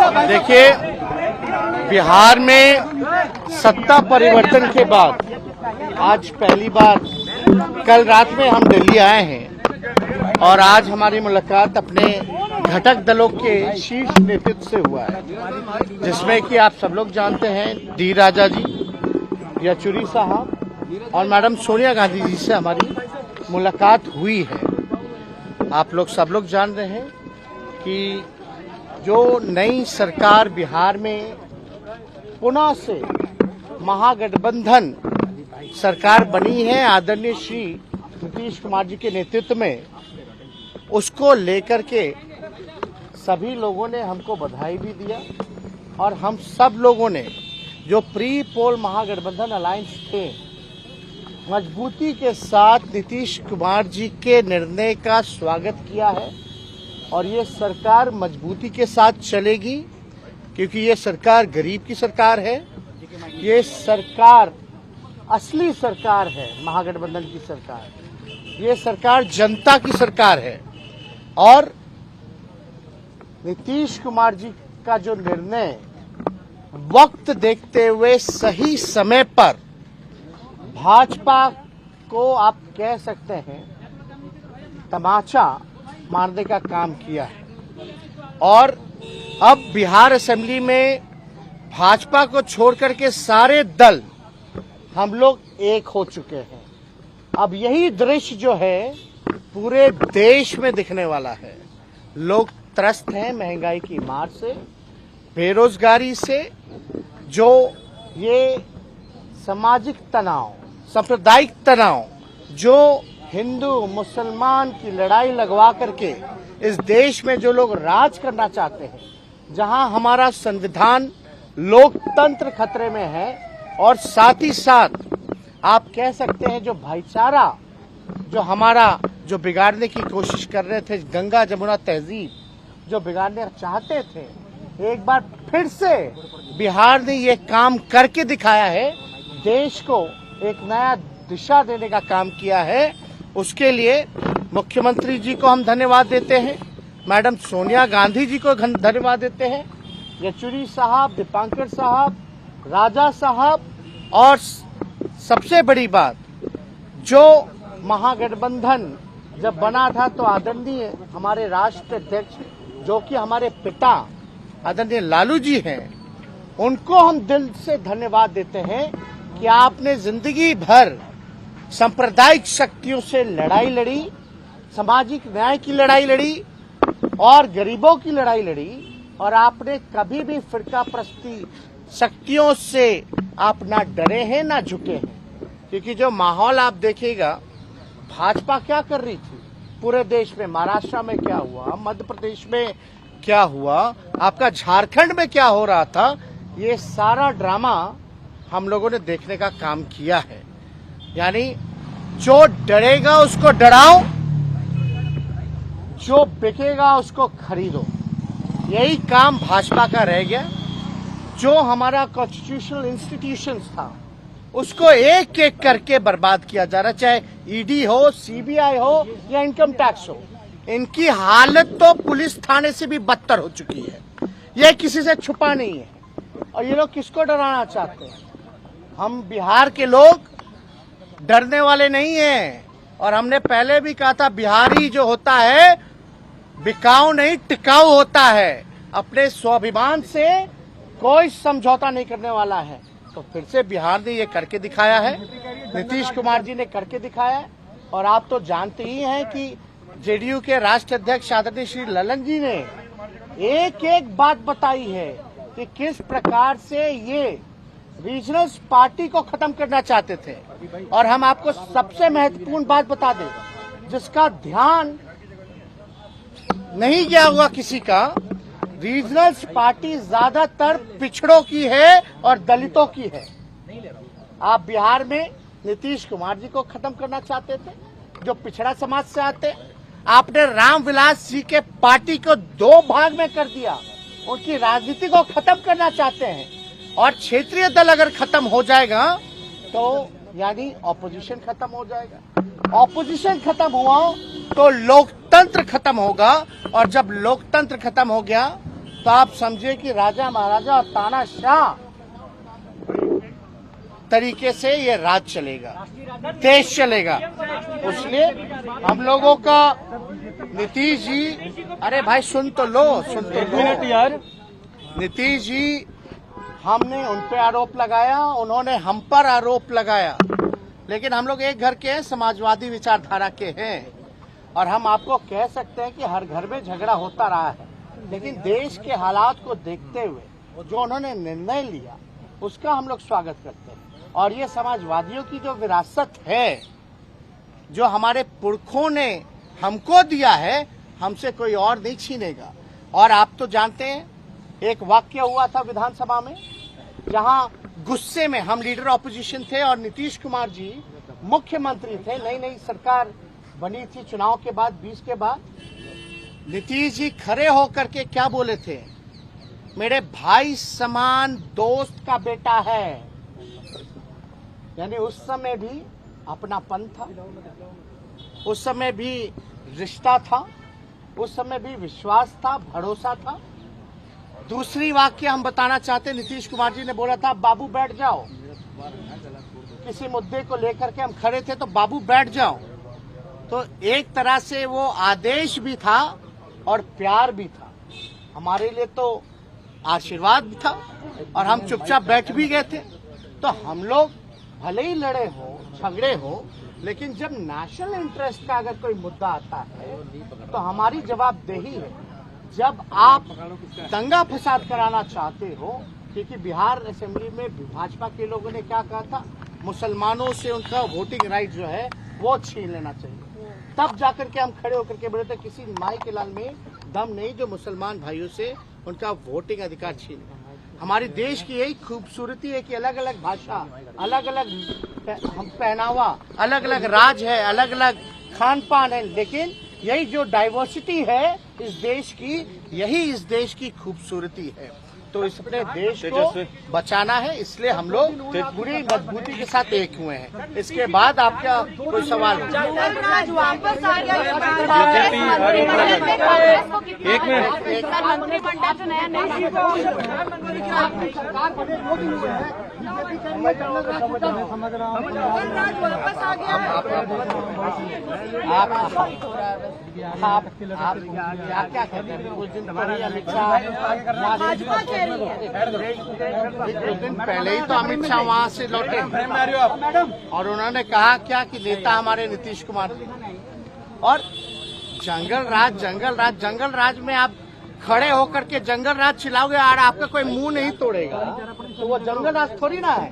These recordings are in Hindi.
देखिए, बिहार में सत्ता परिवर्तन के बाद आज पहली बार कल रात में हम दिल्ली आए हैं और आज हमारी मुलाकात अपने घटक दलों के शीर्ष नेतृत्व से हुआ है, जिसमें कि आप सब लोग जानते हैं डी राजा जी, येचुरी साहब और मैडम सोनिया गांधी जी से हमारी मुलाकात हुई है। आप लोग सब लोग जान रहे हैं कि जो नई सरकार बिहार में पुनः से महागठबंधन सरकार बनी है आदरणीय श्री नीतीश कुमार जी के नेतृत्व में, उसको लेकर के सभी लोगों ने हमको बधाई भी दिया और हम सब लोगों ने जो प्री पोल महागठबंधन अलायंस थे मजबूती के साथ नीतीश कुमार जी के निर्णय का स्वागत किया है और ये सरकार मजबूती के साथ चलेगी, क्योंकि ये सरकार गरीब की सरकार है। ये सरकार असली सरकार है, महागठबंधन की सरकार। ये सरकार जनता की सरकार है और नीतीश कुमार जी का जो निर्णय वक्त देखते हुए सही समय पर भाजपा को आप कह सकते हैं तमाचा मारने का काम किया है और अब बिहार असेंबली में भाजपा को छोड़ करके सारे दल हम लोग एक हो चुके हैं। अब यही दृश्य जो है पूरे देश में दिखने वाला है। लोग त्रस्त हैं महंगाई की मार से, बेरोजगारी से, जो ये सामाजिक तनाव, सांप्रदायिक तनाव, जो हिंदू मुसलमान की लड़ाई लगवा करके इस देश में जो लोग राज करना चाहते हैं, जहां हमारा संविधान लोकतंत्र खतरे में है और साथ ही साथ आप कह सकते हैं जो भाईचारा जो हमारा जो बिगाड़ने की कोशिश कर रहे थे, गंगा जमुना तहजीब जो बिगाड़ने चाहते थे, एक बार फिर से बिहार ने ये काम करके दिखाया है, देश को एक नया दिशा देने का काम किया है। उसके लिए मुख्यमंत्री जी को हम धन्यवाद देते हैं, मैडम सोनिया गांधी जी को धन्यवाद देते हैं, येचुरी साहब, दीपांकर साहब, राजा साहब और सबसे बड़ी बात जो महागठबंधन जब बना था तो आदरणीय हमारे राष्ट्र अध्यक्ष जो कि हमारे पिता आदरणीय लालू जी हैं, उनको हम दिल से धन्यवाद देते हैं कि आपने जिंदगी भर सांप्रदायिक शक्तियों से लड़ाई लड़ी, सामाजिक न्याय की लड़ाई लड़ी और गरीबों की लड़ाई लड़ी और आपने कभी भी फिरका प्रस्ती शक्तियों से आप ना डरे हैं ना झुके हैं। क्योंकि जो माहौल आप देखिएगा, भाजपा क्या कर रही थी पूरे देश में, महाराष्ट्र में क्या हुआ, मध्य प्रदेश में क्या हुआ, आपका झारखंड में क्या हो रहा था, ये सारा ड्रामा हम लोगों ने देखने का काम किया है। यानी जो डरेगा उसको डराओ, जो बिकेगा उसको खरीदो, यही काम भाजपा का रह गया। जो हमारा कॉन्स्टिट्यूशनल इंस्टीट्यूशंस था उसको एक एक करके बर्बाद किया जा रहा, चाहे ईडी हो, सीबीआई हो या इनकम टैक्स हो। इनकी हालत तो पुलिस थाने से भी बदतर हो चुकी है, ये किसी से छुपा नहीं है। और ये लोग किसको डराना चाहते हैं? हम बिहार के लोग डरने वाले नहीं हैं और हमने पहले भी कहा था बिहारी जो होता है बिकाऊ नहीं टिकाऊ होता है, अपने स्वाभिमान से कोई समझौता नहीं करने वाला है। तो फिर से बिहार ने ये करके दिखाया है, नीतीश कुमार जी ने करके दिखाया है। और आप तो जानते ही हैं कि जेडीयू के राष्ट्रीय अध्यक्ष आदरणीय श्री ललन जी ने एक एक बात बताई है कि किस प्रकार से ये रीजनल पार्टी को खत्म करना चाहते थे। और हम आपको सबसे महत्वपूर्ण बात बता दें जिसका ध्यान नहीं गया हुआ किसी का, रीजनल पार्टी ज्यादातर पिछड़ों की है और दलितों की है। आप बिहार में नीतीश कुमार जी को खत्म करना चाहते थे जो पिछड़ा समाज से आते, आपने रामविलास जी के पार्टी को दो भाग में कर दिया, उनकी राजनीति को खत्म करना चाहते हैं। और क्षेत्रीय दल अगर खत्म हो जाएगा तो यानी ऑपोजिशन खत्म हो जाएगा, ऑपोजिशन खत्म हुआ तो लोकतंत्र खत्म होगा और जब लोकतंत्र खत्म हो गया तो आप समझिए कि राजा महाराजा और तानाशाह तरीके से ये राज चलेगा, देश चलेगा। इसलिए हम लोगों का नीतीश जी, अरे भाई सुन तो लो, सुन तो लो यार। नीतीश जी, हमने उन पे आरोप लगाया, उन्होंने हम पर आरोप लगाया, लेकिन हम लोग एक घर के हैं, समाजवादी विचारधारा के हैं, और हम आपको कह सकते हैं कि हर घर में झगड़ा होता रहा है, लेकिन देश के हालात को देखते हुए जो उन्होंने निर्णय लिया उसका हम लोग स्वागत करते हैं। और ये समाजवादियों की जो विरासत है, जो हमारे पुरखों ने हमको दिया है, हमसे कोई और नहीं छीनेगा। और आप तो जानते हैं, एक वाक्य हुआ था विधानसभा में, जहां गुस्से में हम लीडर ऑपोजिशन थे और नीतीश कुमार जी मुख्यमंत्री थे, नई नई सरकार बनी थी चुनाव के बाद, 20 के बाद। नीतीश जी खड़े होकर के क्या बोले थे? मेरे भाई समान दोस्त का बेटा है। यानी उस समय भी अपनापन था, उस समय भी रिश्ता था, उस समय भी विश्वास था, भरोसा था। दूसरी वाक्य हम बताना चाहते, नीतीश कुमार जी ने बोला था बाबू बैठ जाओ, किसी मुद्दे को लेकर के हम खड़े थे तो बाबू बैठ जाओ। तो एक तरह से वो आदेश भी था और प्यार भी था, हमारे लिए तो आशीर्वाद भी था, और हम चुपचाप बैठ भी गए थे। तो हम लोग भले ही लड़े हो, झगड़े हो, लेकिन जब नेशनल इंटरेस्ट का अगर कोई मुद्दा आता है तो हमारी जवाबदेही है। जब आप दंगा फसाद कराना चाहते हो, क्योंकि बिहार असेंबली में भाजपा के लोगों ने क्या कहा था, मुसलमानों से उनका वोटिंग राइट जो है वो छीन लेना चाहिए, तब जाकर के हम खड़े होकर के बोले थे किसी माई के लाल में दम नहीं जो मुसलमान भाइयों से उनका वोटिंग अधिकार छीन। हमारे देश की यही खूबसूरती है कि अलग अलग भाषा, अलग अलग पहनावा, अलग अलग राज है, अलग अलग खान पान है, लेकिन यही जो डाइवर्सिटी है इस देश की, यही इस देश की खूबसूरती है। तो इस अपने देश को बचाना है, इसलिए हम लोग पूरी मजबूती के साथ एक हुए हैं। इसके बाद आपका कोई सवाल? एक मिनट, आप क्या कहते हैं? कुछ दिन पहले अमित शाह, कुछ दिन पहले ही तो अमित शाह वहाँ से लौटे और उन्होंने कहा क्या कि नेता हमारे नीतीश कुमार जी, और जंगल राज में आप खड़े होकर के जंगल राज चिल्लाओगे और आपका कोई मुंह नहीं तोड़ेगा, तो वो जंगल राज थोड़ी ना है।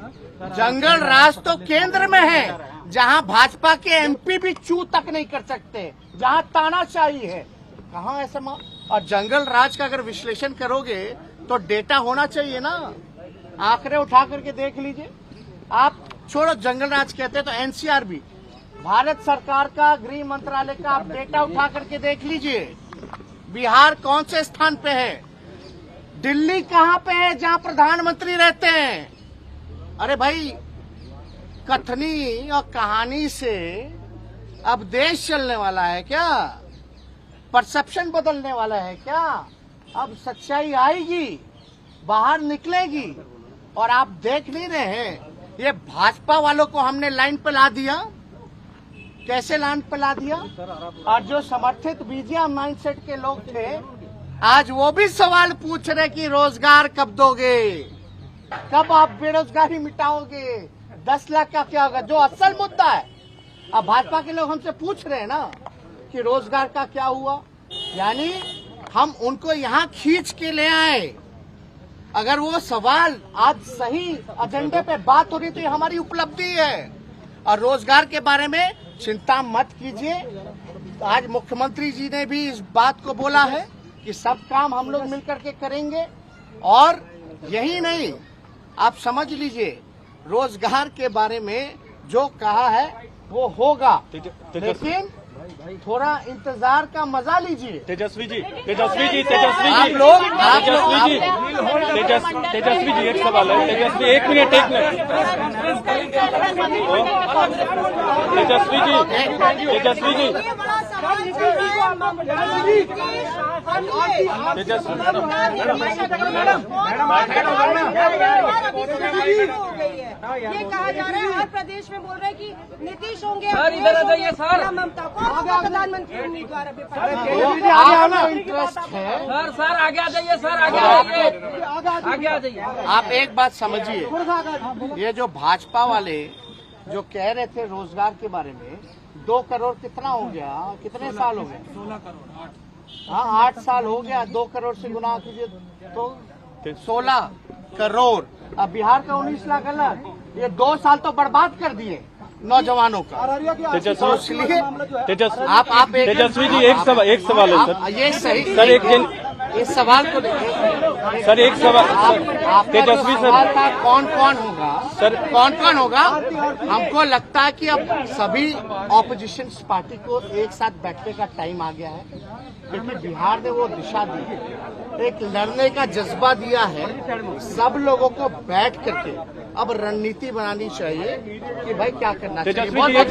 जंगल राज तो केंद्र में है, जहां भाजपा के एमपी भी चू तक नहीं कर सकते, जहां तानाशाही है। कहां ऐसा और जंगल राज का अगर विश्लेषण करोगे तो डेटा होना चाहिए ना, आंकड़े उठा करके देख लीजिए। आप छोड़ो जंगल राज कहते हैं तो एनसीआर भी, भारत सरकार का गृह मंत्रालय का आप डेटा उठा करके देख लीजिए। बिहार कौन से स्थान पे है? दिल्ली कहां पे है जहां प्रधानमंत्री रहते हैं? अरे भाई, कथनी और कहानी से अब देश चलने वाला है क्या? परसेप्शन बदलने वाला है क्या? अब सच्चाई आएगी, बाहर निकलेगी। और आप देख नहीं रहे हैं, ये भाजपा वालों को हमने लाइन पे ला दिया। कैसे लाइन पे ला दिया? और जो समर्थित बीजेपी माइंडसेट के लोग थे, आज वो भी सवाल पूछ रहे कि रोजगार कब दोगे, कब आप बेरोजगारी मिटाओगे, 10 लाख का क्या होगा, जो असल मुद्दा है। अब भाजपा के लोग हमसे पूछ रहे हैं ना कि रोजगार का क्या हुआ, यानी हम उनको यहाँ खींच के ले आए। अगर वो सवाल आज सही एजेंडे पे बात हो रही तो ये हमारी उपलब्धि है। और रोजगार के बारे में चिंता मत कीजिए, आज मुख्यमंत्री जी ने भी इस बात को बोला है कि सब काम हम लोग मिलकर के करेंगे। और यही नहीं, आप समझ लीजिए, रोजगार के बारे में जो कहा है वो होगा, लेकिन थोड़ा इंतजार का मजा लीजिए। तेजस्वी जी, आप लोग तेजस्वी जी, एक सवाल है। तेजस्वी, एक मिनट। तेजस्वी जी, ये कहा जा रहा है, हर प्रदेश में बोल रहे हैं कि नीतीश होंगे, सर, इधर आ जाइए, सर। ममता कौन होगा प्रधानमंत्री उम्मीदवार अभी आपको इंटरेस्ट है। सर आगे आ जाइए, सर आगे आ जाइए, आगे आ जाइए। आप एक बात समझिए, ये जो भाजपा वाले जो कह रहे थे रोजगार के बारे में, 2 करोड़ कितना हो गया, कितने साल हो गए? 16 करोड़। हाँ, 8 साल हो गया, 2 करोड़ से गुना कीजिए तो 16 करोड़। अब बिहार का 19 लाख अलग, ये 2 साल तो बर्बाद कर दिए नौजवानों का। तो इसलिए आप तेजस्वी जी, एक सवाल है सर। ये सही सर, इस सवाल को देखिए सर, एक सवाल तेजस्वी सवाल सर, था कौन होगा सर, कौन होगा। हमको लगता है कि अब सभी ऑपोजिशन पार्टी को एक साथ बैठने का टाइम आ गया है, क्योंकि बिहार ने वो दिशा दी है, एक लड़ने का जज्बा दिया है। सब लोगों को बैठ करके अब रणनीति बनानी चाहिए कि भाई क्या करना चाहिए। तेजस्वी जी, बहुत